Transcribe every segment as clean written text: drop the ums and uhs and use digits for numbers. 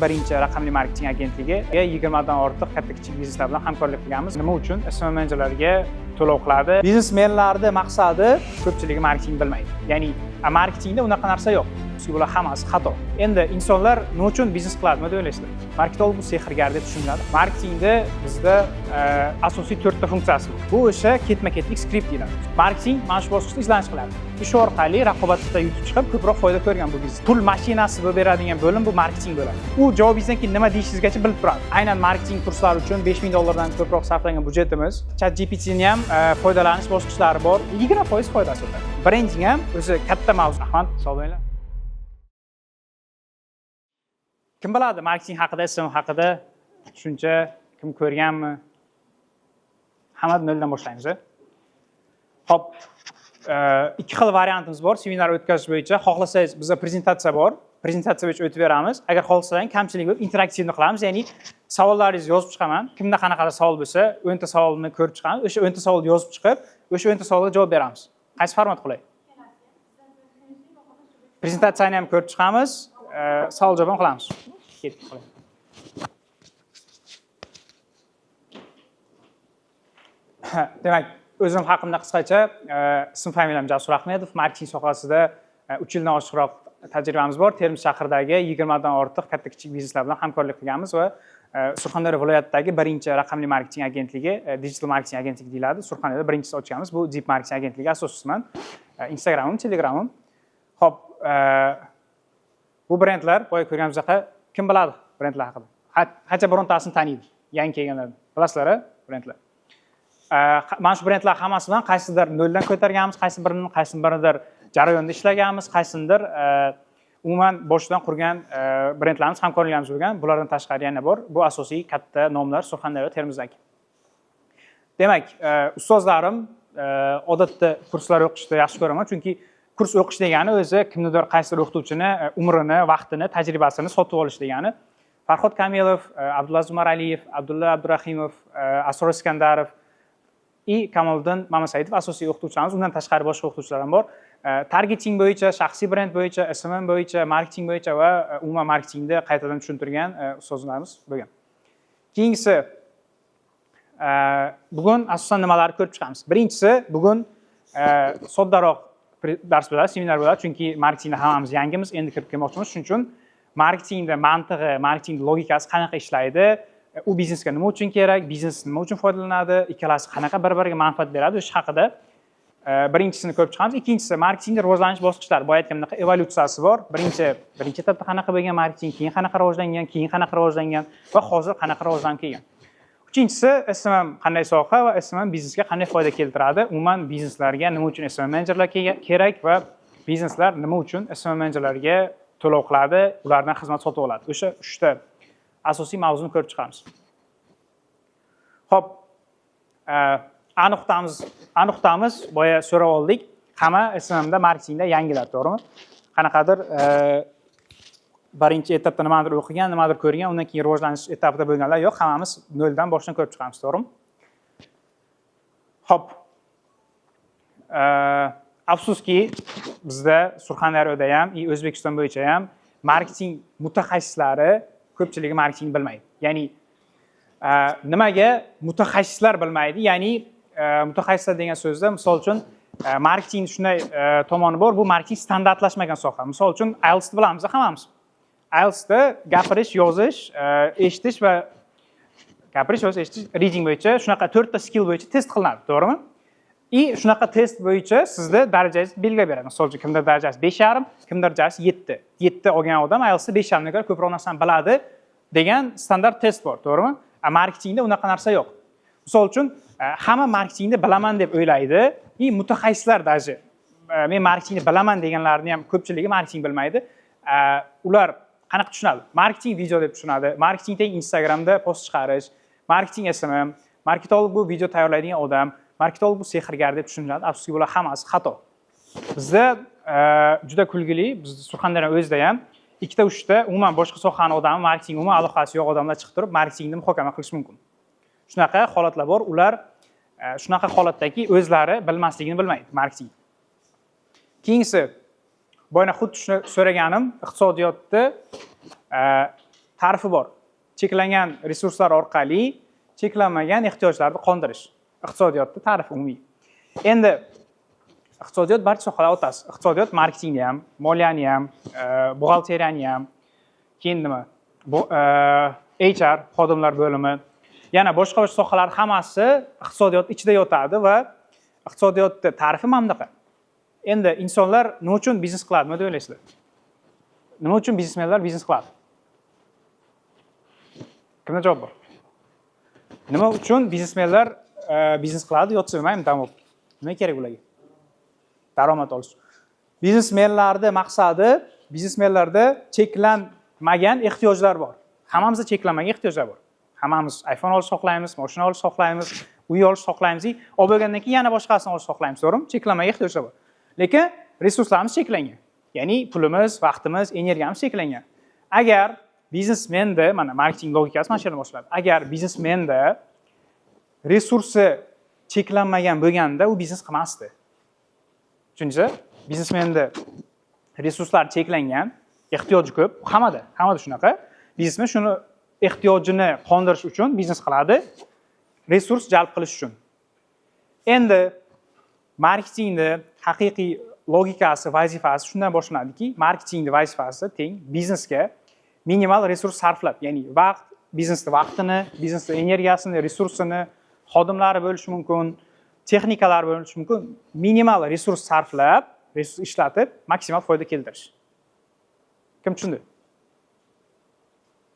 Birinchi raqamli marketing agentligiga 20 dan ortiq katta-kichik bizneslar bilan hamkorlik qilganmiz. Nima uchun? SMM menejerlarga to'lov qiladi. Biznesmenlarning maqsadi ko'pchiligi marketing bilmaydi. Ya'ni marketingda unaqa narsa yo'q. Bular hammasi xato. Endi insonlar nima uchun biznes qiladi deb o'ylaysizlar? Marketing bu sehrgar deb tushuniladi. Marketingda bizda asosiy 4 ta funksiyasi bor. Bu o'sha ketma-ketlik skript deyiladi. Marketing mana shu bosqichda izlanish qiladi. Ish orqali raqobatda yutib chiqib, ko'proq foyda ko'rgan bu biznes. Pul mashinasi bo'lib beradigan bo'lim bu marketing bo'ladi. U javobingizdan keyin nima deyishingizgacha bilib turadi. Aynan marketing kurslari uchun 5000 dollardan ko'proq sarflangan budjetimiz, ChatGPT'ning ham foydalanish bosqichlari bor. 20% foydasi bor. Brending ham o'zi katta mavzu. Ahmad, sog' bo'linglar. Kim biladi marketing haqida, SMM haqida tushuncha kim ko'rganmi? Hamma noldan boshlaymiz. Xo'p, ikki xil variantimiz bor seminar o'tkazish bo'yicha. Xohlasangiz bizda prezentatsiya bor. Prezentatsiya bo'yicha o'tib beramiz. Agar xohlasangiz kamchilik bo'lib interaktivni qilamiz, ya'ni savollaringizni yozib chiqaman. Kimda qanaqa savol bo'lsa, 10 ta savolni ko'rib chiqamiz. O'sha 10 ta savolni yozib chiqib, o'sha 10 ta savolga javob beramiz. Qaysi format qulay? Prezentatsiyani ham ko'rib chiqamiz. Savol javob ham qilamiz. Ketdik qoling. Demak, o'zim haqimda qisqacha ism familiyam Jasur Ahmedov, marketing sohasida 3 yildan oshiqroq tajribamiz bor. Termiz shahridagi 20 dan ortiq katta-kichik bizneslar bilan hamkorlik qilganmiz va Surxondaryo viloyatidagi birinchi raqamli marketing agentligi, digital marketing agentligi deyiladi. Surxondaryoda birinchisi ochganmiz. Bu Deep marketing agentligi asoschisiman. Instagramim, Telegramim. Xo'p, bu brendlar boya ko'rganimizdaqa kim biladi brendlar haqida? Hatto birontasini taniydi. Yangi kelganlar. Bilasizlar, brendlar. Mana shu brendlar hammasi bilan qaysidir noldan ko'targanmiz, qaysi biridir jarayonda ishlaganmiz, qaysidir umuman boshdan qurgan brendlarimiz, hamkorliklarimiz bo'lgan. Bulardan tashqari yana bor. Bu asosiy katta nomlar Surxondaryo, Termizdagi. Demak, ustozlarim odatda kurslar o'qishni yaxshi ko'raman, chunki kurs o'qish degani o'zi kimnidir qaysidir o'qituvchini umrini, vaqtini, tajribasini sotib olish degani. Farhod Kamilov, Abdulaziz Umaraliyev, Abdulla Abdurahimov, Asror Iskandarov Kamoliddin Mamasaidov asosiy o'qituvchilarimiz, undan tashqari boshqa o'qituvchilar ham bor. Targeting bo'yicha, shaxsiy brend bo'yicha, SMM bo'yicha, marketing bo'yicha va umuman marketingni qaytadan tushuntirgan ustozlarimiz bo'lgan. Keyingisi bugun asosan nimalarni ko'rib chiqamiz. Birinchisi, bugun soddaroq dars bo'ladi, seminar bo'ladi, chunki marketingda hammamiz yangimiz, endi kirib kelmoqchimiz. Shuning uchun marketingda mantig'i, marketing logikasi qanaqa ishlaydi, u biznesga nima uchun kerak, biznes nima uchun foydalanadi, ikkalasi qanaqa bir-biriga manfaat beradi, o'sha haqida birinchisini ko'rib chiqamiz. Ikkinchisi, marketingda rivojlanish bosqichlari, boya aytganimdek evolyutsiyasi bor. Birinchi etapda qanaqa bo'lgan marketing, keyin qanaqa rivojlangan, keyin qanaqa rivojlangan va hozir qanaqa rivojlanib kelgan. Uchinchisi, SMM qanday soha va SMM biznesga qanday foyda keltiradi? Umuman bizneslarga nima uchun SMM menejerlar kerak va bizneslar nima uchun SMM menejerlarga to'lov qiladi, ulardan xizmat sotib oladi. O'sha 3 ta asosiy mavzuni ko'rib chiqamiz. Xo'p, aniqtamiz boya so'rab oldik. Hamma SMMda marketingda yangilar, to'g'rimi? Qanaqadir birinchi etapda nimadir o'qigan, nimadir ko'rgan, undan keyin rivojlanish etapida bo'lganlar yo'q, hammamiz noldan boshdan ko'rib chiqamiz, to'g'rimi? Xo'p. Afsuski, bizda Surxondaryoda ham, O'zbekiston bo'yicha ham marketing mutaxassislari ko'pchiligi marketing bilmaydi. Ya'ni nimaga mutaxassislar bilmaydi? Ya'ni mutaxassislar degan so'zda, misol uchun marketing shunday tomoni bor, bu marketing standartlashmagan soha. Misol uchun IELTS bilamiz hammamiz. IELTSda gapirish, yozish, eshitish va reading bo'yicha shunaqa 4 ta skill bo'yicha test qilinadi, to'g'rimi? Shunaqa test bo'yicha sizda darajangizni belgilab beradi. Misol uchun kimdir darajasi 5,5, kimdir darajasi 7. 7 olgan odam IELTSda 5,5 ga ko'ra ko'proq narsani biladi degan standart test bor, to'g'rimi? Marketingda unaqa narsa yo'q. Misol uchun hamma marketingni bilaman deb o'ylaydi, mutaxassislar даже men marketingni bilaman deganlarni ham ko'pchiligi marketing bilmaydi. Ular qanaqa tushunadi? Marketing video deb tushunadi. Marketingda Instagramda post chiqarish, marketing SMM, marketolog bu video tayyorlaydigan odam, marketolog bu sehrgar deb tushuniladi. Afsuski bular hammasi xato. Bizda juda kulgili, biz Surxondaryo o'zida ham 2-3 ta umuman boshqa sohaning odami, marketing umuman aloqasi yo'q odamlar chiqib turib, marketingni muhokama qilish mumkin. Shunaqa holatlar bor. Ular shunaqa holatdagi o'zlari bilmasligini bilmaydi marketing. Keyingisi, boyana xuddi shuni so'raganim, iqtisodiyotda tarifi bor. Cheklangan resurslar orqali cheklanmagan ehtiyojlarni qondirish. Iqtisodiyotda ta'rif umumiy. Endi iqtisodiyot barcha sohalar o'tasi. Iqtisodiyot marketingni ham, moliyani ham, buxgalteriyani ham, keyin nima? HR xodimlar bo'limi, yana boshqa sohalar hammasi iqtisodiyot ichida yotadi va iqtisodiyotda ta'rifi mana bunaqa. Endi insonlar nima uchun biznes qiladi, nima deb o'ylaysizlar? Nima uchun biznesmenlar biznes qiladi? Kimda javob bor? Nima uchun biznesmenlar biznes qiladi? Yotsa bilmayman, tamom. Nima kerak ularga? Daromad olish. Biznesmenlarning maqsadi, biznesmenlarda cheklanmagan ehtiyojlar bor. Hammamizda cheklanmagan ehtiyojlar bor. Hammamiz iPhone olish xohlaymiz, mashina olish xohlaymiz, uy olish xohlaymiz, olib bo'lgandan keyin yana boshqasini olish xohlaymiz, to'g'rimi? Cheklanmagan ehtiyojlar bor. Lekin resurslarimiz cheklangan. Ya'ni pulimiz, vaqtimiz, energiyamiz cheklangan. Agar biznesmenda, mana marketing logikasi mana shu yerdan boshlanadi. Agar biznesmenda resursi cheklanmagan bo'lganda, u biznes qilmasdi. Tushundingizmi? Biznesmenda resurslar cheklangan, ehtiyoji ko'p, hammada shunaqa. Biznesmen shuni ehtiyojini qondirish uchun biznes qiladi, resurs jalb qilish uchun. Endi marketingni haqiqiy logikasi, vazifasi shundan boshlanadiki, marketingni vazifasi teng biznesga minimal resurs sarflab, ya'ni vaqt, biznesning vaqtini, biznesning energiyasini, resursini, xodimlari bo'lishi mumkin, texnikalar bo'lishi mumkin, minimal resurs sarflab, resurs ishlatib, maksimal foyda keltirish. Kim tushundi?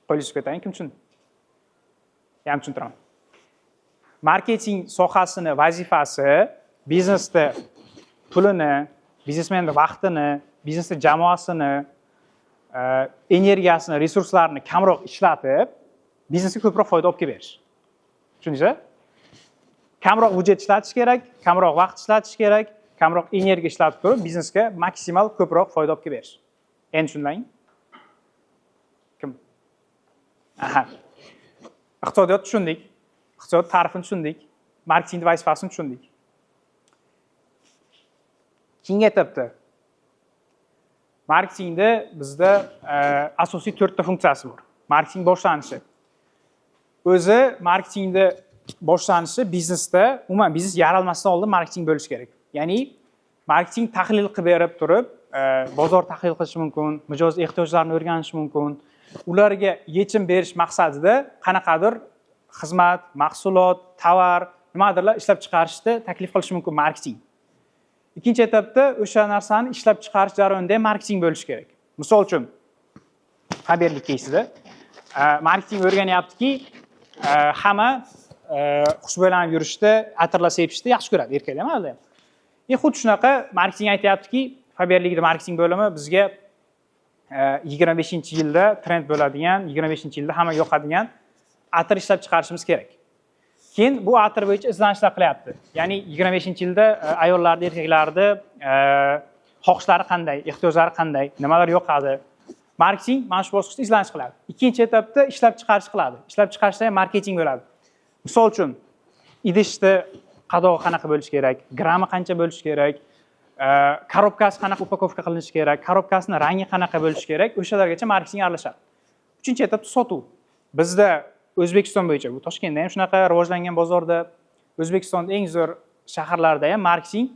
Qo'yishga ko'taring, kim tushundi? Ham tushuntiraman. Marketing sohasini vazifasi biznesda pulini, biznesmenning vaqtini, biznesning jamoasini, energiyasini, resurslarini kamroq ishlatib, biznesga ko'proq foyda olib kelib berish. Tushundingizmi? Kamroq budjet ishlatish kerak, kamroq vaqt ishlatish kerak, kamroq energiya ishlatib turib, biznesga maksimal ko'proq foyda olib kelib berish. Endi tushundingizmi? Kim? Aha. Iqtisodiyot tushundik. Iqtisodiyot ta'rifini tushundik. Marketing vazifasini tushundik. Keyin aytibdi. Marketingda bizda asosiy 4 ta funksiyasi bor. Marketing boshlanishi. O'zi marketingda boshlanishi biznesda, umuman biznes yaralmasdan oldin marketing bo'lishi kerak. Ya'ni marketing tahlil qilib berib turib, bozor tahlil qilish mumkin, mijoz ehtiyojlarini o'rganish mumkin. Ularga yechim berish maqsadida qanaqadir xizmat, mahsulot, tovar, nimadirlar ishlab chiqarishni taklif qilish mumkin marketing. Ikkinchi etapda o'sha narsani ishlab chiqarish jarayonida marketing bo'lishi kerak. Misol uchun xabarlik keysida marketing o'rganyaptiki, hamma xushbo'ylanib yurishda, atirlar sepishda yaxshi ko'radi, erkaklar ham hali. Xuddi shunaqa marketing aytayaptiki, xabarlikda marketing bo'limi bizga 25-yilda trend bo'ladigan, 25-yilda hamma yoqadigan atir ishlab chiqarishimiz kerak. Keyin bu atir bo'yicha izlanishlar qilyapti. Ya'ni 25-yilda ayollarning, erkaklarning xohishlari qanday, ehtiyojlari qanday, nimalar yoqadi. Marketing mana shu bosqichda izlanish qiladi. Ikkinchi etapda ishlab chiqarish qiladi. Ishlab chiqarishda ham marketing bo'ladi. Misol uchun idishni qadog'i qanaqa bo'lishi kerak, grammi qancha bo'lishi kerak, korobkasi qanaqa upakovka qilinishi kerak, korobkasining rangi qanaqa bo'lishi kerak, o'shalargacha marketing aralashadi. Uchinchi etapda sotuv. Bizda O'zbekiston bo'yicha, bu Toshkentda ham shunaqa rivojlangan bozorda, O'zbekistonning eng zo'r shaharlarida ham marketing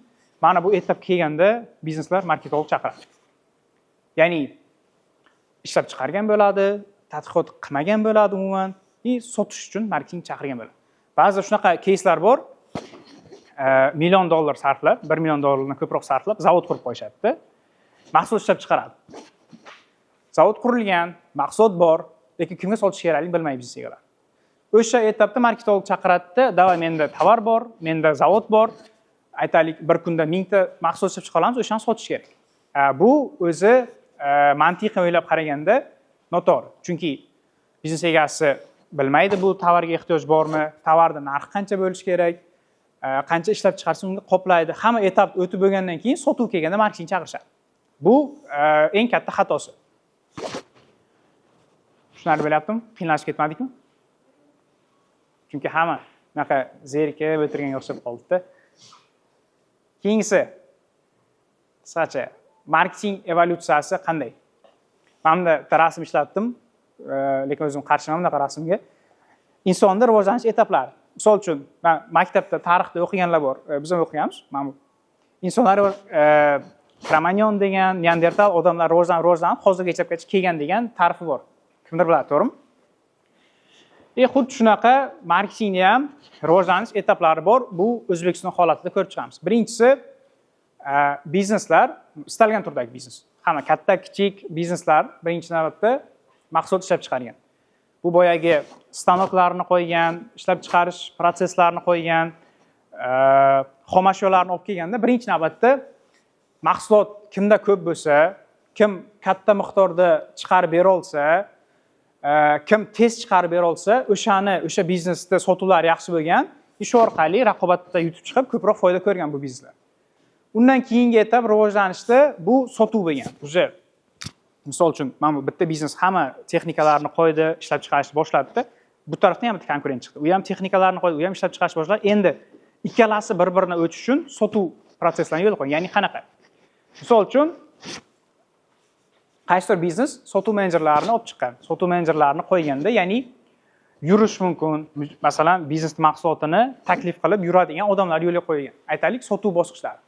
mana bu etapga kelganda bizneslar marketolog chaqiradi. Ya'ni ishlab chiqargan bo'ladi, tadqiqot qilmagan bo'ladi umuman, sotish uchun marketing chaqirgan bo'ladi. Ba'zi shunaqa keyslar bor, $1 million sarflab, $1 million dan ko'proq sarflab zavod qurib qo'yishadi. Mahsulot ishlab chiqaradi. Zavod qurilgan, mahsulot bor, lekin kimga sotish kerakligini bilmaydi biznes egalari. O'sha etapda marketolog chaqiradi, "Davay, menda tovar bor, menda zavod bor. Aytaylik, bir kunda 1000 ta mahsulot ishlab chiqara olamiz, o'shani sotish kerak." Bu o'zi mantiqiy o'ylab qaraganda noto'g'ri. Chunki biznes egasi bilmaydi bu tovarga ehtiyoj bormi, tovarning narxi qancha bo'lishi kerak, qancha ishlab chiqarsa uni qoplaydi. Hamma etap o'tib bo'lgandan keyin sotuv kelganda marketing chaqirishadi. Bu eng katta xatosi. Shunday bo'lyaptimi? Qiynalishib ketmadikmi? Chunki hamma bunaqa zerikib o'tirganga o'xshab qoldi-da. Keyingisi qisqacha marketing evolyutsiyasi qanday? Men bunda rasm ishlatdim. lekin o'zim qarshiman bunaqa rasmga. Insonni rivojlanish etaplari. Misol uchun, men maktabda tarixda o'qiganlar bor. Biz ham o'qiganmiz. Mana bu insonlar Kromanyon degan Neandertal odamlar rivojlanib hozirgacha kelgan degan ta'rifi bor. Kimdir biladi, to'g'rimi? Xuddi shunaqa marketingda ham rivojlanish etaplari bor. Bu O'zbekiston holatida ko'rib chiqamiz. Birinchisi bizneslar, istalgan turdagi biznes. Hamma katta, kichik bizneslar birinchi navbatda mahsulot ishlab chiqargan. Bu boyagi stanoklarni qo'ygan, ishlab chiqarish prosesslarini qo'ygan, xomashyolarni olib kelganda birinchi navbatda mahsulot kimda ko'p bo'lsa, kim katta miqdorda chiqarib bera olsa, kim tez chiqarib bera olsa, o'sha biznesda sotuvlar yaxshi bo'lgan, ish orqali raqobatda yutib chiqib ko'proq foyda ko'rgan bu bizneslar. Undan keyingi etap rivojlanishda bu sotuv bo'lgan. O'sha misol uchun, mana bu bitta biznes hamma texnikalarni qo'ydi, ishlab chiqarishni boshladi. Bu tarafdan ham bitta konkurent chiqdi. U ham texnikalarni qo'ydi, u ham ishlab chiqarishni boshladi. Endi ikkalasi bir-birini o'tish uchun sotuv proseslarni yo'l qo'ygan. Ya'ni qanaqa? Misol uchun qaysidir biznes sotuv menejerlarini olib chiqqan. Sotuv menejerlarini qo'yganda, ya'ni yurish mumkin. Masalan, biznes mahsulotini taklif qilib yuradigan odamlar yo'lga qo'yilgan. Aytaylik, sotuv bosqichlari.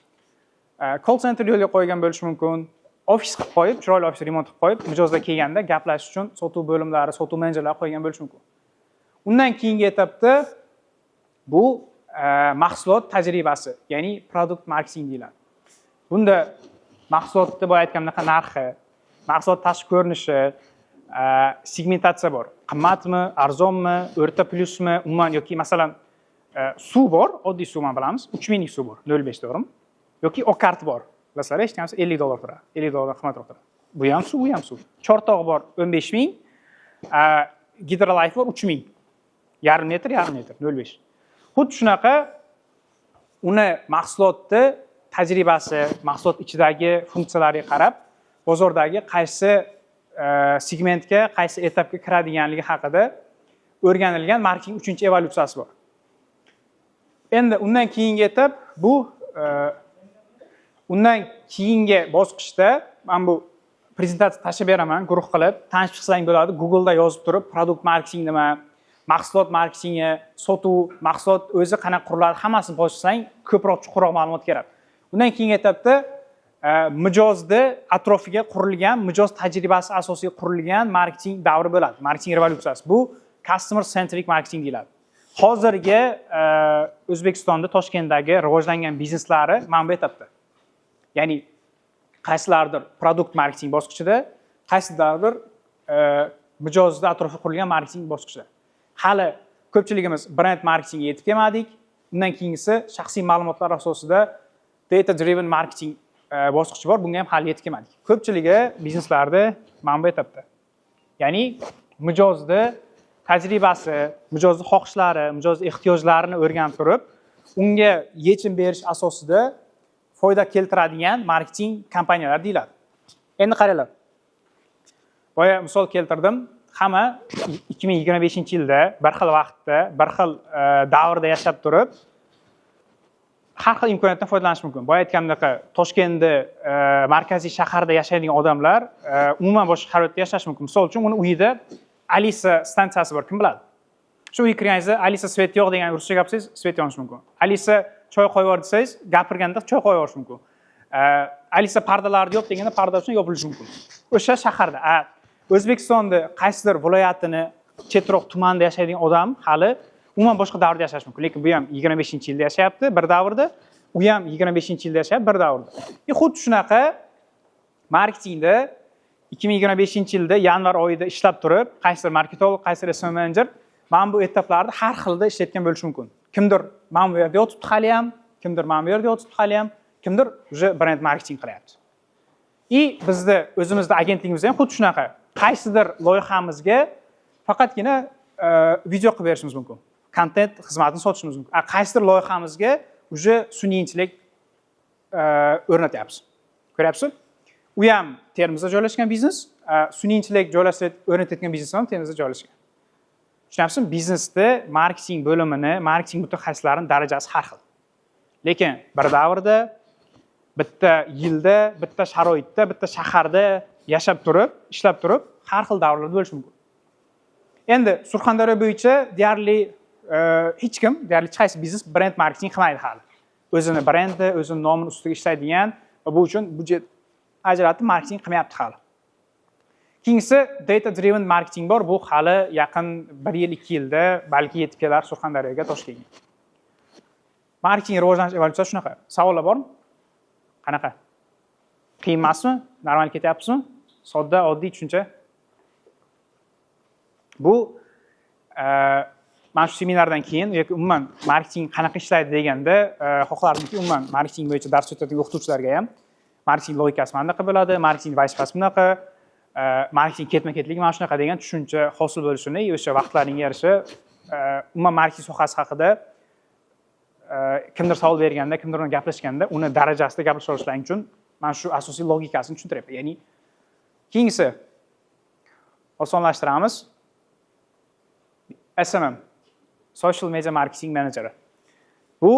Call center yo'lga qo'ygan bo'lishi mumkin. Ofis qilib qo'yib, chiroyli ofis remont qilib qo'yib, mijozga kelganda gaplashish uchun sotuv bo'limlari, sotuv menejerlari qo'ygan bo'lishi mumkin. Undan keyingi etapda bu mahsulot tajribasi, ya'ni product marketing deyiladi. Bunda mahsulotda boya aytganimdek narxi, mahsulot tashqi ko'rinishi, segmentatsiya bor. Qimmatmi, arzonmi, o'rta plyusmi, umuman yoki masalan suv bor, oddiy suvni bilamiz, 3000 lik suv bor, 0.5 to'g'rimi? Yoki okart bor. Bilasizlar, eshitgansiz, $50 turadi. $50 qimmatroq turadi. Bu ham suv, bu ham suv. Chortog'i bor 15000, Hydrolife bor 3000. Yarim metr, 0.5. Xuddi shunaqa uni mahsulotni tajribasi, mahsulot ichidagi funksiyalariga qarab, bozordagi qaysi segmentga, qaysi etapga kiradiganligi haqida o'rganilgan marketing 3-evolyutsiyasi bor. Endi undan keyingi etap bu undan keyingi bosqichda men bu prezentatsiya tashlab beraman, guruh qilib, tanishib chiqsang bo'ladi. Google'da yozib turib, produkt marketing nima, mahsulot marketingi, sotuv, mahsulot o'zi qanaqa quriladi, hammasini boshlansang, ko'proq chuqurroq ma'lumot keladi. Undan keyingi etapda mijozda atrofiga qurilgan, mijoz tajribasi asosiga qurilgan marketing davri bo'ladi. Marketing revolyutsiyasi. Bu customer centric marketing deyiladi. Hozirgi O'zbekistonda, Toshkentdagi rivojlangan bizneslari mana bu etapda. Ya'ni qaysilardir produkt marketing bosqichida, qaysilardir mijozda atrofiga qurilgan marketing bosqichida. Hali ko'pchiligimiz brand marketingga yetib kelmadik. Undan keyingisi shaxsiy ma'lumotlar asosida data driven marketing bosqichi bor. Bunga ham hali yetib kelmadik. Ko'pchiligi bizneslarda mana bu etapda. Ya'ni mijozda tajribasi, mijozning xohishlari, mijozning ehtiyojlarini o'rganib turib, unga yechim berish asosida foyda keltiradigan marketing kompaniyalar deyiladi. Endi qaranglar. Boya misol keltirdim. Hamma 2025-yilda bir xil vaqtda, bir xil davrda yashab turib, har xil imkoniyatdan foydalanish mumkin. Boya aytganimdek, Toshkentda markaziy shaharda yashaydigan odamlar umuman boshqa sharoitda yashash mumkin. Misol uchun uni uyida Alisa stansiyasi bor, kim biladi? Shu uyga kirganingizda Alisa svet yo'q degan ruscha gapsiz, svet yonishi mumkin. Alisa choy qo'yib yubor desangiz, gapirganda choy qo'yib yuborish mumkin. Alisa pardalarni yop deganda parda uchun yopilishi mumkin. O'sha shaharda. O'zbekistonda qaysidir viloyatini, chetroq tumanda yashaydigan odam hali umuman boshqa davrda yashash mumkin. Lekin bu ham 25-yilda yashayapti, bir davrda. U ham 25-yilda yashayapti, bir davrda. Xuddi shunaqa marketingda 2025-yilda yanvar oyida ishlab turib, qaysidir marketolog, qaysidir SEO menejer mana bu etaplarda har xilda ishlayotgan bo'lishi mumkin. Kimdir mana bu yerda yotibdi hali ham, kimdir mana bu yerda yotibdi hali ham, kimdir uje brend marketing qilyapti. Bizda o'zimizda agentligimiz ham xuddi shunaqa. Qaysidir loyihamizga faqatgina video qilib berishimiz mumkin. Kontent xizmatini sotishimiz mumkin. Qaysidir loyihamizga uje sun'iy intellekt o'rnatyapmiz. Ko'ryapsiz? U ham Termizda joylashgan biznes, sun'iy intellekt o'rnatayotgan biznes ham Termizda joylashgan. Tushunyapsizmi? Biznesda marketing bo'limini, marketing mutaxassislarining darajasi har xil. Lekin bir davrda, bitta yilda, bitta sharoitda, bitta shaharda yashab turib, ishlab turib, har xil davrlarda bo'lishi mumkin. Endi Surxondaryo bo'yicha deyarli hech kim, deyarli hech qaysi biznes brend marketing qilmaydi hali. O'zini brendi, o'zini nomini ustiga ishlaydigan va bu uchun budjet ajratib marketing qilmayapti hali. Keyingisi data driven marketing bor. Bu hali yaqin 1 yil, 2 yilda balki yetib kelar Surxondaryoga, Toshkentga. Marketing rivojlanish evolyutsiyasi shunaqa. Savollar bormi? Qanaqa? Qiyin emasmi? Normal ketyapsizmi? Sodda, oddiy tushuncha. Bu mana shu seminardan keyin yoki umuman marketing qanaqa ishlaydi deganda xohlardimki umuman marketing bo'yicha dars o'tadigan o'qituvchilarga ham marketing logikasi mana bunaqa bo'ladi, marketing vazifasi bunaqa, marketing ketma-ketligi mana shunaqa degan tushuncha hosil bo'lishini o'sha vaqtlaringga yarasha umuman marketing sohasi haqida kimdir savol berganda, kimdir bilan gaplashganda uni darajasida gaplasha olishlaring uchun mana shu asosiy logikasini tushuntiryapman. Ya'ni keyingisi osonlashtiramiz. SMM, Social Media Marketing Manager. Bu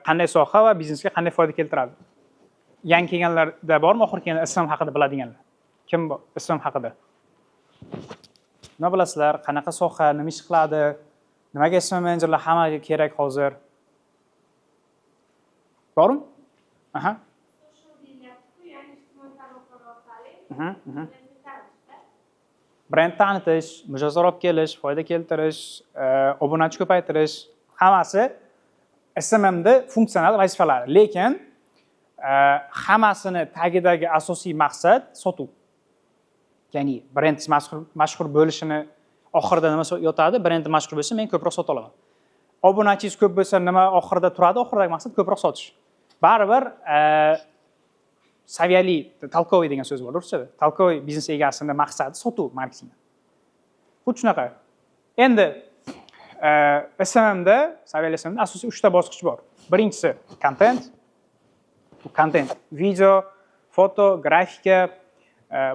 qanday soha va biznesga qanday foyda keltiradi? Yangi kelganlarda bormi, oxirgi kelgan SMM haqida biladiganlar? Kim bor SMM haqida? Nima bilasizlar? Qanaqa soha, nima ish qiladi? Nimaga SMM menejerlar hammaga kerak hozir? Bormi? Aha. Brend tanitish, mijozlar olib kelish, foyda keltirish, obunachi ko'paytirish, hammasi SMMda funksional vazifalar. Lekin hammasini tagidagi asosiy maqsad sotuv. Ya'ni brend mashhur bo'lishini oxirida nima yotadi? Brend mashhur bo'lsa, men ko'proq sota olaman. Obunachingiz ko'p bo'lsa, nima oxirida turadi? Oxiridagi maqsad ko'proq sotish. Baribir saviyali talkoviy degan so'z bor ruschada. Talkoviy biznes egasini maqsadi sotuv marketing. Xuddi shunaqa. Endi SMMda, saviyali SMMda asosiy 3 ta bosqich bor. Birinchisi content. Bu content, video, foto, grafika,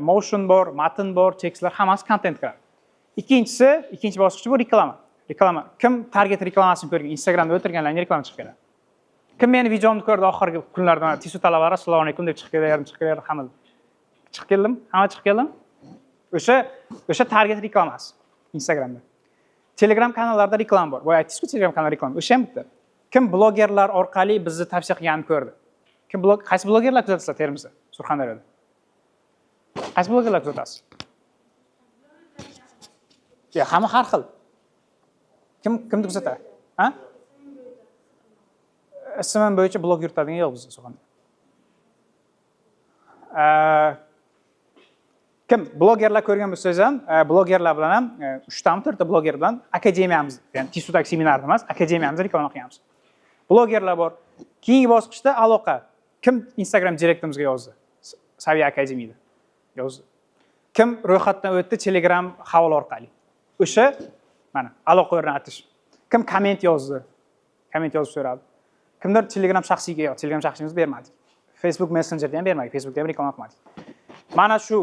motion bor, matn bor, tekstlar hammasi content kiradi. Ikkinchi bosqich bu reklama. Reklama. Kim target reklamasini ko'rgan, Instagramda o'tirganlarning reklama chiqib keladi. Kim meni videomni ko'rdi oxirgi kunlarda, TSU talabalari assalomu alaykum deb chiqib keladi, hamma chiqib keldim, hamma chiqib keldim. O'sha target reklamasi Instagramda. Telegram kanallarda reklama bor. Voy aytdingiz-ku, Telegram kanal reklama. O'sha ham bitta. Kim blogerlar orqali bizni tavsiya qilganini ko'rdi? Qaysi blogerlar kuzatasizlar Termizda, Surxondaryoda? Qaysi blogerlar kuzatasiz? Ya, hamma har xil. Kimni kuzatadi? Ha? SMM bo'yicha blog yuritadigan yo'q bizda Surxondaryoda. Kim blogerlar ko'rgan bo'lsangiz ham, blogerlar bilan ham 3 ta 4 ta bloger bilan akademiyamiz, ya'ni TSUdagi seminarda emas, akademiyamizni reklama qilyapmiz. Blogerlar bor. Keyingi bosqichda aloqa. Kim Instagram direktimizga yozdi? Saviya akademiyada yozdi. Kim ro'yxatdan o'tdi Telegram havola orqali? O'sha mana aloqa o'rnatish. Kim komment yozdi? Komment yozib so'radi. Kimdir Telegram shaxsiyga yo'q, Telegram shaxsiyimizni bermadik. Facebook Messengerda ham bermadik, Facebookda ham reklama qilmadik. Mana shu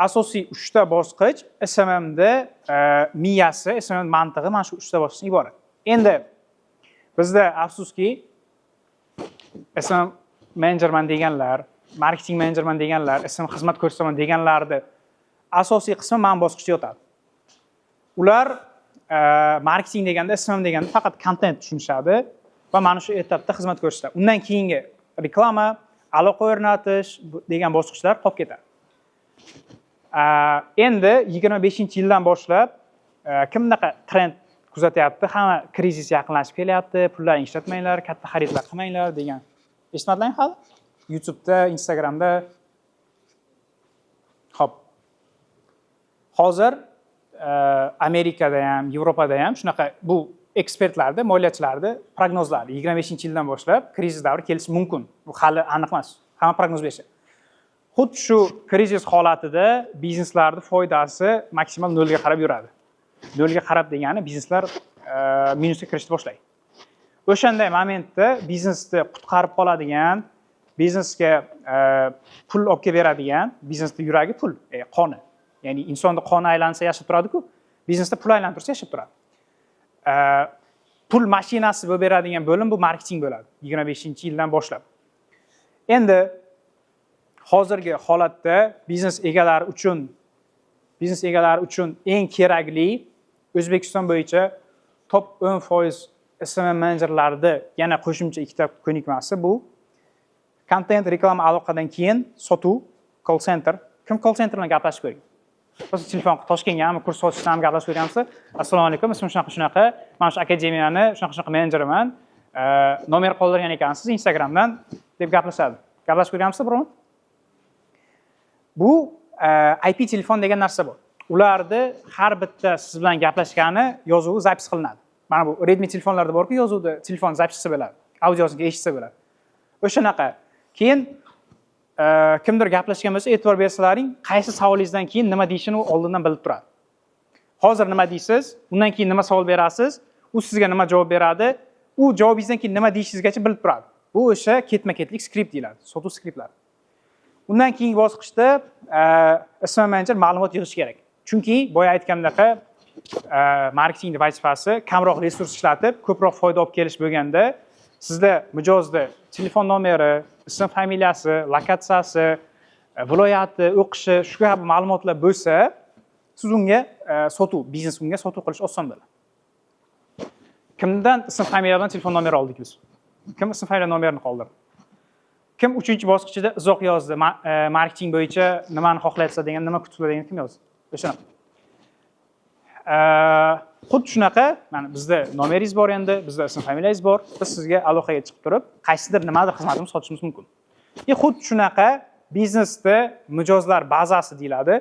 asosiy 3 ta bosqich SMMda miyasi, SMM mantig'i mana shu 3 ta bosqichdan iborat. Endi bizda afsuski SMM menejerman deganlar, marketing menejerman deganlar, SMM xizmat ko'rsataman deganlarni asosiy qismi mana bosqichda yotadi. Ular marketing deganda, SMM deganda faqat content tushunishadi va mana shu etapda xizmat ko'rsatadi. Undan keyingi reklama, aloqa o'rnatish degan bosqichlar qolib ketadi. Endi 25-yildan boshlab kimdaqa trend kuzatyapti? Hamma krizis yaqinlashib kelyapti, pullarni ishlatmanglar, katta xaridlar qilmanglar degan. Eshitmadingmi hali? YouTube'da, Instagramda. Xo'p. Hozir Amerikada ham, Yevropada ham shunaqa bu ekspertlarni, moliyachilarni prognozlari 25-yildan boshlab krizis davri kelishi mumkin. Bu hali aniq emas. Hamma prognoz berishadi. Xuddi shu krizis holatida bizneslarning foydasi maksimal 0 ga qarab yuradi. 0 ga qarab degani bizneslar minusga kirishni boshlaydi. O'shanday momentda biznesni qutqarib qoladigan, biznesga pul olib kelib beradigan, biznesning yuragi pul, qoni. Ya'ni insonda qoni aylansa yashab turadi-ku, biznesda pul aylantirsa yashab turadi. Pul mashinasi bo'lib beradigan bo'lim bu marketing bo'ladi 25-yildan boshlab. Endi hozirgi holatda biznes egalari uchun eng kerakli O'zbekiston bo'yicha top 10% SMM menejerlarida yana qo'shimcha ikkita ko'nikmasi bu content reklama aloqadan keyin sotuv, call center. Kim call center bilan gaplashib ko'ring? Biz telefon Toshkentgami kurs sotishdan gaplashib ko'ryapmiz. Assalomu alaykum, ismim shunaqa. Men shu akademiyani shunaqa menejeriman. Nomer qoldirgan ekansiz Instagramdan deb gaplashadi. Gaplashib ko'ryapsiz, birovni? Bu IP telefon degan narsa bor. Ularni har bitta siz bilan gaplashgani yozuvi zapis qilinadi. Mana bu Redmi telefonlarda borki, yozuvda telefon zapisi bo'ladi, audiosini eshitsa bo'ladi. O'shanaqa. Keyin kimdir gaplashgan bo'lsa, e'tibor bersalaring, qaysi savolingizdan keyin nima deyishini u oldindan bilib turadi. Hozir nima deysiz, undan keyin nima savol berasiz, u sizga nima javob beradi, u javobingizdan keyin nima deyishingizgacha bilib turadi. Bu o'sha ketma-ketlik skript deyiladi, sotuv skriptlari. Undan keyingi bosqichda SMM menejer ma'lumot yig'ish kerak. Chunki boya aytganimdek, marketing vazifasi kamroq resurs ishlatib, ko'proq foyda olib kelish bo'lganda, sizda mijozda telefon nomeri, ism familiyasi, lokatsiyasi, viloyati, o'qishi, shu kabi ma'lumotlar bo'lsa, siz unga sotuv, biznes unga sotuv qilish oson bo'ladi. Kimdan ism familiya bilan telefon nomeri oldik biz? Kim ism familiya nomerini qoldirdi? Kim 3-bosqichida izoh yozdi? Marketing bo'yicha nimani xohlayapsiz degan, nima kutiladi degan kim yozdi? O'sha. Xuddi shunaqa, mana bizda nomeringiz bor endi, bizda ism familiyangiz bor. Biz sizga aloqaga chiqib turib, qaysidir nimadir xizmatimizni sotishimiz mumkin. Xuddi shunaqa biznesda mijozlar bazasi deyiladi.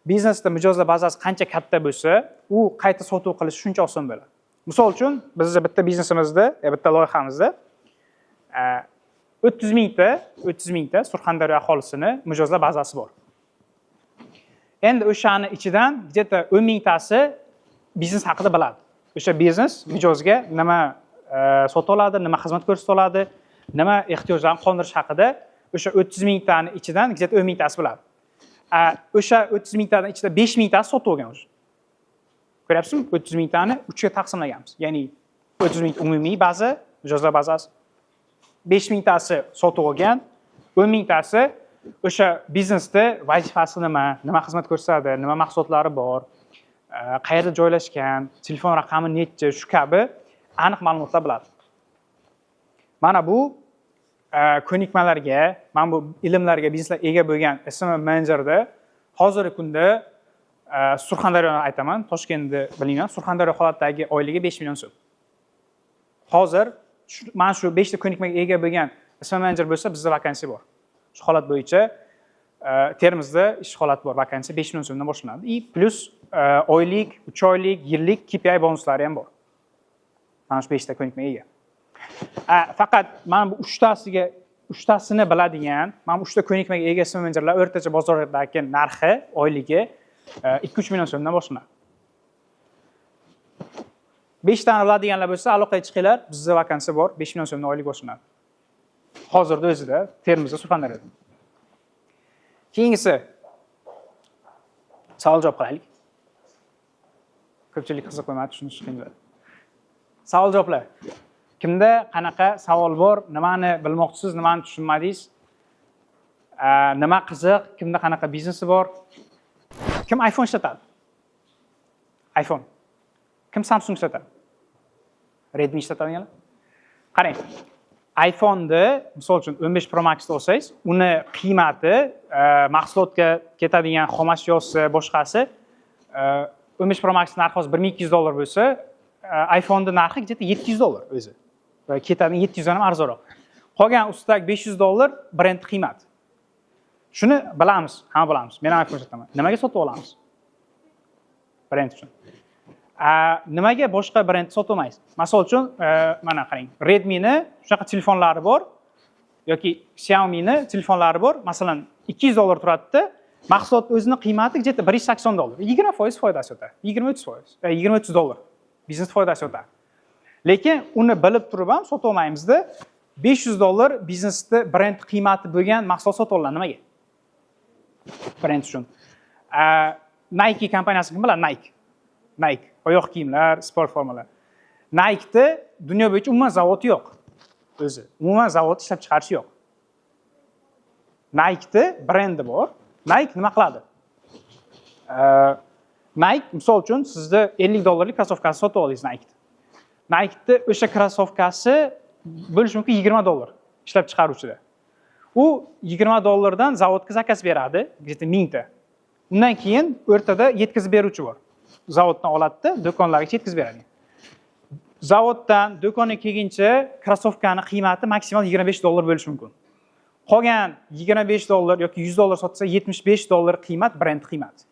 Biznesda mijozlar bazasi qancha katta bo'lsa, u qayta sotuv qilish shuncha oson bo'ladi. Misol uchun, bizning bitta biznesimizda, bitta loyihamizda 30 mingta Surxondaryo aholisini mijozlar bazasi bor. Endi o'shani ichidan где-то 10 mingtasi biznes haqida biladi. O'sha biznes mijozga nima sota oladi, nima xizmat ko'rsata oladi, nima ehtiyojlarni qondirish haqida o'sha 30 mingtani ichidan где-то 10 mingtasi biladi. O'sha 30 mingtadan ichida 5 mingtasi sotib olgan o'zi. Ko'ryapsizmi? 30 mingtani 3 ga taqsimlaganmiz. Ya'ni 30 ming umumiy baza, mijozlar bazasi. 5 mingtasi sotib olgan, 10 mingtasi o'sha biznesda vazifasi nima xizmat ko'rsatadi, nima mahsulotlari bor, qayerda joylashgan, telefon raqami necha, shu kabi aniq ma'lumotlar biladi. Mana bu ko'nikmalarga, mana bu ilmlarga bizneslar ega bo'lgan SMM menejerda hozirgi kunda Surxondaryoni aytaman, Toshkentni bilinglar, Surxondaryo holatdagi oyligi 5 million so'm. Hozir mana shu 5 ta ko'nikmaga ega bo'lgan SMM menejer bo'lsa, bizda vakansiya bor. Shu holat bo'yicha Termizda ish holati bor, vakansiya 5 million so'mdan boshlanadi. Plus oylik, 3 oylik, yillik KPI bonuslari ham bor. Mana shu 5 ta ko'nikmaga ega. Faqat mana bu 3tasini biladigan, mana bu 3 ta ko'nikmaga ega SMM menejerlar o'rtacha bozordagi narxi oyligi 2-3 million so'mdan boshlanadi. 5 tani biladiganlar bo'lsa, aloqaga chiqinglar, bizda vakansiya bor, 5 million so'mdan oylik boshlanadi. Hozirda o'zida Termizda, Surxondaryoda. Keyingisi savol javob qilaylik. Ko'pchilik qiziqmadi, tushunish qiyin bo'ladi. Savol javoblar. Kimda qanaqa savol bor, nimani bilmoqchisiz, nimani tushunmadingiz? Nima qiziq, kimda qanaqa biznesi bor? Kim iPhone ishlatadi? iPhone. Kim Samsung ishlatadi? Redmi ishlatadiganlar? Qarang. iPhone'da, misol uchun 15 Pro Max olsangiz, uni qiymati, mahsulotga ketadigan xom ashyosi, boshqasi 15 Pro Max narxi hozir $1200 bo'lsa, iPhone'da narxi $700 o'zi. Va ketadigan 700 dan ham arzonroq. Qolgan ustidagi $500 brend qiymati. Shuni bilamiz, hamma bilamiz. Men ham iPhone ishlatman. Nimaga sotib olamiz? Brend uchun. Nimaga boshqa brend sotolmaysiz? Masalan uchun, mana qarang, Redmi'ni shunaqa telefonlari bor yoki Xiaomi'ni telefonlari bor. Masalan, $200 turadi-da, mahsulot o'zining qiymati где-то $180. 20% foydasi o'tadi. 20-30%, $20-30 biznes foydasi o'tadi. Lekin uni bilib turib ham sota olmaymizda, $500 biznesda brend qiymati bo'lgan mahsulot sota oladi. Nimaga? Brend uchun. Nike kompaniyasi kim biladi? Nike, oyoq kiyimlar, sport formalar. Nike'da dunyo bo'yicha umuman zavod yo'q. O'zi, umuman zavod ishlab chiqarish yo'q. Nike'da brendi bor. Nike nima qiladi? Nike misol uchun sizni $50 krossovkasi sotib oldingiz Nike'ni. Nike'ni o'sha krossovkasi bo'lishi mumkin $20 ishlab chiqaruvchida. U $20 dan zavodga zakaz beradi, где-то 1000 ta. Undan keyin o'rtada yetkazib beruvchi bor. Zavoddan oladi-da, do'konlarga yetkazib beradi. Zavoddan do'konga kelguncha krossovkani qiymati maksimal $25 bo'lishi mumkin. Qolgan $25 yoki $100 sotsa $75 qiymat brend qiymati.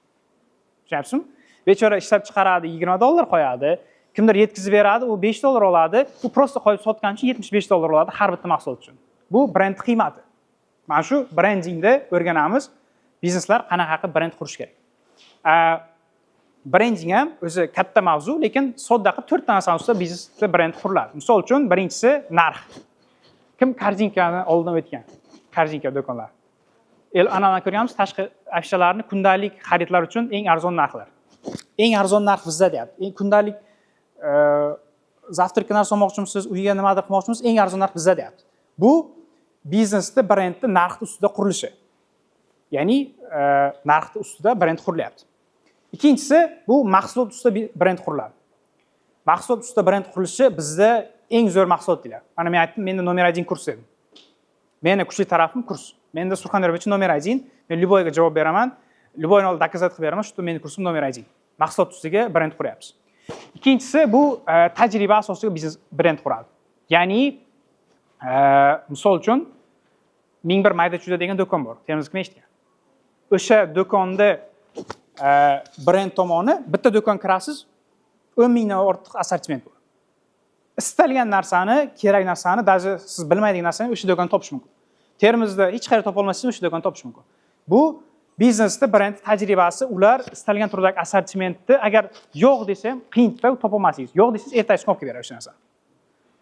Tushunyapsizmi? Bechora ishlab chiqaradi, $20 qo'yadi. Kimdir yetkazib beradi, u $5 oladi. U prosta qo'yib sotgan uchun $75 oladi har bitta mahsulot uchun. Bu brend qiymati. Mana shu brendingda o'rganamiz, bizneslar qanaqa qilib brend qurish kerak. Brending ham o'zi katta mavzu, lekin sodda qilib 4 ta narsani ustida biznesda brend quriladi. Misol uchun, birinchisi narx. Kim Korzinkani oldidan o'tgan? Korzinka do'konlar. Anadan ko'rganmiz, tashqi afishalarni kundalik xaridlar uchun eng arzon narxlar. Eng arzon narx bizda deyapti. Eng kundalik zavtraki narsa olmoqchimisiz, uyga nimadir qilmoqchimisiz, eng arzon narx bizda deyapti. Bu biznesda brendni narx ustida qurilishi. Ya'ni narx ustida brend qurilyapti. Ikkinchisi bu mahsulot ustida brend quriladi. Mahsulot ustida brend qurilishi bizda eng zo'r mahsulot deyiladi. Mana men aytdim, menda номер 1 kurs edi. Meni kuchli tarafim kurs. Menda Surxondaryo uchun номер 1. Men Lyuboyga javob beraman. Lyuboyni oldida dokazat qilib beraman, shu meni kursim номер 1. Mahsulot ustiga brend quryapmiz. Ikkinchisi bu tajriba asosida biznes brend quradi. Ya'ni misol uchun 1001 mayda chuda degan do'kon bor. Termizda kim eshitgan? O'sha do'konda brend tomoni bitta do'kon kirasiz, 10 mingdan ortiq assortiment bor. Istalgan narsani, kerak narsani, даже siz bilmaydigan narsani o'sha do'konda topish mumkin. Termizda hech qayerda topa olmasangiz o'sha do'konda topish mumkin. Bu biznesda brend tajribasi, ular istalgan turdagi assortimentni agar yo'q desam, qiyinlikda topa olmasangiz, yo'q desangiz ertasi kuni olib kelib beradi o'sha narsani.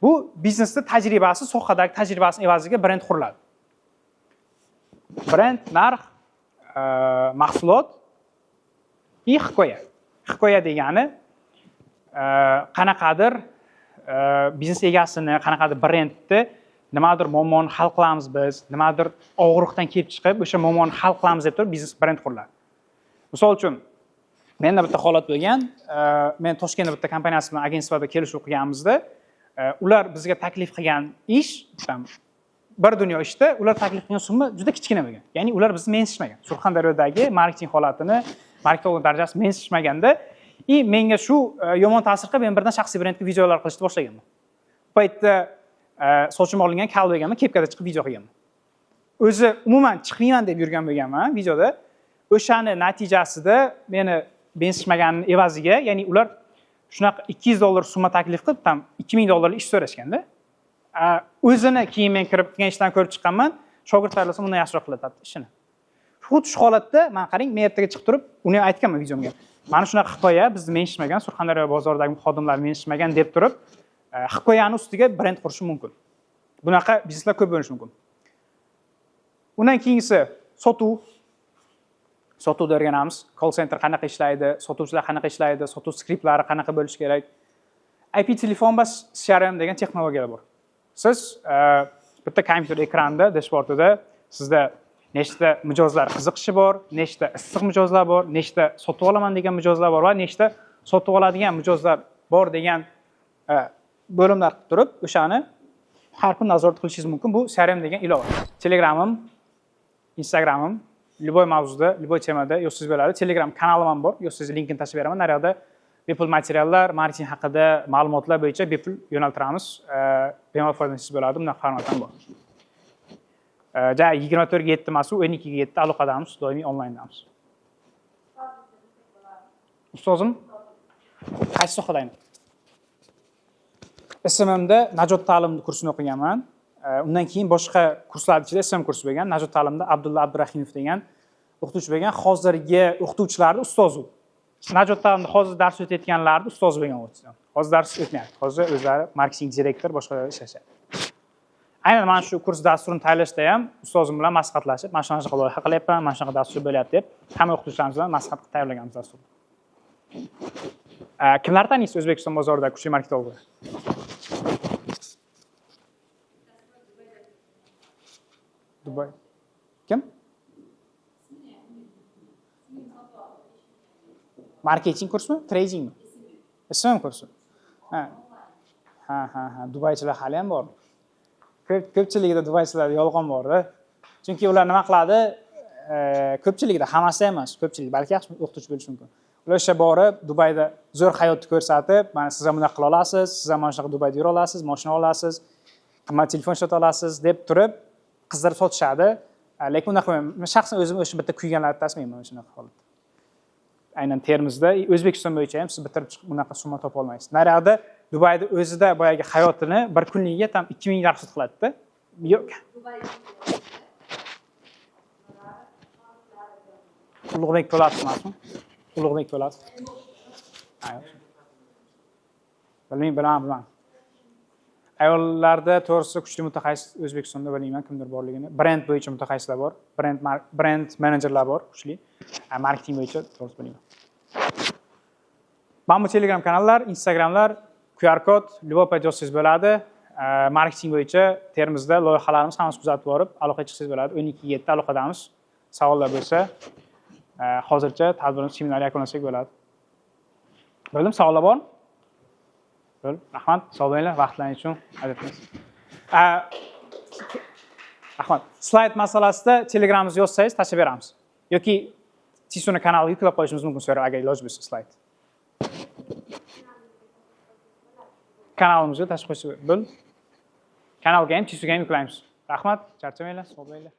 Bu biznesda tajribasi, sohadagi tajribasi evaziga brend quriladi. Brend, narx, mahsulot va hikoya. Hikoya degani qanaqadir biznes egasini, qanaqadir brendni nimadir muammoni hal qilamiz biz, nimadir og'riqdan kelib chiqib, o'sha muammoni hal qilamiz deb turib biznes brend quriladi. Misol uchun, menda bitta holat bo'lgan, men Toshkentda bitta kompaniyasi bilan agentsiyada kelishuv qilganimizda, ular bizga taklif qilgan ish, bir dunyo ishda ular taklif qilgan summa juda kichkina bo'lgan. Ya'ni ular bizni mensiishmagan. Surxondaryodagi marketing holatini, marketing darajasini mensiishmaganda, menga shu yomon ta'sir qilib, men birdan shaxsiy brendga videolar qilishni boshlaganman. Bu paytda sochim olingan kal bo'lganman, kepkada chiqib video qilganman. O'zi umuman chiqmayman deb yurgan bo'lganman videoda. O'shani natijasida meni mensiishmaganining evaziga, ya'ni ular shunaqa $200 summa taklif qilib, tam $2000 ish so'rashganda, o'zini keyin men kirib qilgan ishdan ko'rib chiqqanman, shogirdlar esa bundan yaxshiroq qiladi ishini. Xuddi shu holatda men qarang, men ertaga chiqib turib, uni aytganman videomga. Mana shunaqa hikoya bizni mensiishmagan, Surxondaryo bozoridagi xodimlar mensiishmagan deb turib, hikoyani ustiga brend qurish mumkin. Bunaqa bizneslar ko'p bo'lishi mumkin. Undan keyingisi sotuv. Sotuvda o'rganamiz. Call center qanaqa ishlaydi, sotuvchilar qanaqa ishlaydi, sotuv skriptlari qanaqa bo'lishi kerak. IP telefon bas CRM degan texnologiyalar bor. Siz bitta kompyuter ekranida, dashbordida sizda nechta mijozlar qiziqishi bor, nechta issiq mijozlar bor, nechta sotib olaman degan mijozlar bor va nechta sotib oladigan mijozlar bor degan bo'limlar qilib turib, o'shani har kun nazorat qilishingiz mumkin. Bu CRM degan ilova. Telegramim, Instagramim, любой mavzuda, любой temada yo'qsiz bo'ladi. Telegram kanalim ham bor. Yo'qsiz linkini tashlab beraman. Naryoqda bepul materiallar, marketing haqida ma'lumotlar bo'yicha bepul yo'naltiramiz. Bemalol foydalanishsiz bo'ladi. Bunday format ham bor. 24 ga 7 emas, 12 ga 7 aloqadamiz, doimiy onlayndamiz. Ustozim, qaysi sohadayman? SMMda Najot ta'lim kursini o'qiganman. Undan keyin boshqa kurslar ichida SMM kursi bo'lgan. Najot ta'limda Abdulla Abdurahimov degan o'qituvchi bo'lgan. Hozirgi o'qituvchilarning ustozi. Najot ta'limda hozir dars o'tayotganlarning ustozi bo'lgan o'qituvchi. Hozir dars o'tmayapti. Hozir o'zlari marketing direktor boshqa ishlashadi. Aynan mana shu kurs dasturini tayyorlashda ham ustozim bilan maslahatlashib, mana shunaqa loyiha qilyapman, mana shunaqa dastur bo'lyapti deb hamma o'qituvchilarimiz bilan maslahat qilib tayyorlaganmiz dasturni. Kimlar taniysiz O'zbekiston bozorida kuchli marketinglar? Dubay. Kim? Marketing kursmi, tradingmi? SMM kursi. Ha. Dubaychilar hali ham bor. Ko'pchiligida dubaychilar yolg'on bor-da. Chunki ular nima qiladi? Ko'pchiligida hammasi emas, ko'pchilik balki yaxshi o'qituvchi bo'lishi mumkin. Ular o'sha borib, Dubayda zo'r hayotni ko'rsatib, mana siz ham bunaqa qila olasiz, siz ham mana shunaqa Dubayda yura olasiz, mashina olasiz, qimmat telefon sota olasiz deb turib, qizlarni sotishadi. Lekin unaqa men shaxsan o'zim o'sha bitta kuyganlarni tasmayman shunaqa holat. Aynan Termizda, O'zbekiston bo'yicha ham siz bitirib chiqib bunaqa summa topa olmaysiz. Naryoqda Dubayda o'zida boyagi hayotini bir kunligiga tam 2000 daromad qiladi-da. Yo'q. Ulug'bek Po'latov emasmi? Ulug'bek Po'latov. Bilaman. Ayollarda to'g'risi kuchli mutaxassis O'zbekistonda bilmayman kimdir borligini. Brend bo'yicha mutaxassislar bor, brend menejerlar bor, kuchli. Marketing bo'yicha to'g'risi bilmayman. Mana bu Telegram kanallar, Instagramlar, QR kod, любой paydosingiz bo'ladi. Marketing bo'yicha Termizda loyihalarimiz hammasi kuzatib borib, aloqaga chiqsangiz bo'ladi. 12:07 aloqadamiz. Savollar bo'lsa, hozircha tadbirimiz seminar yakunlasak bo'ladi. Bo'ldim, savollar bormi? Bo'l, rahmat, sog' bo'linglar, vaqtlaringiz uchun ajratmaysiz. Rahmat. Slayd masalasida Telegramimizga yozsangiz tashlab beramiz. Yoki Tisuni kanaliga yuklab qo'yishimiz mumkin so'rab agar iloji bo'lsa slayd. Kanalimizga tashlab qo'ysak bo'l. Kanalga ham Tisuga ham yuklaymiz. Rahmat, charchamanglar, sog' bo'linglar.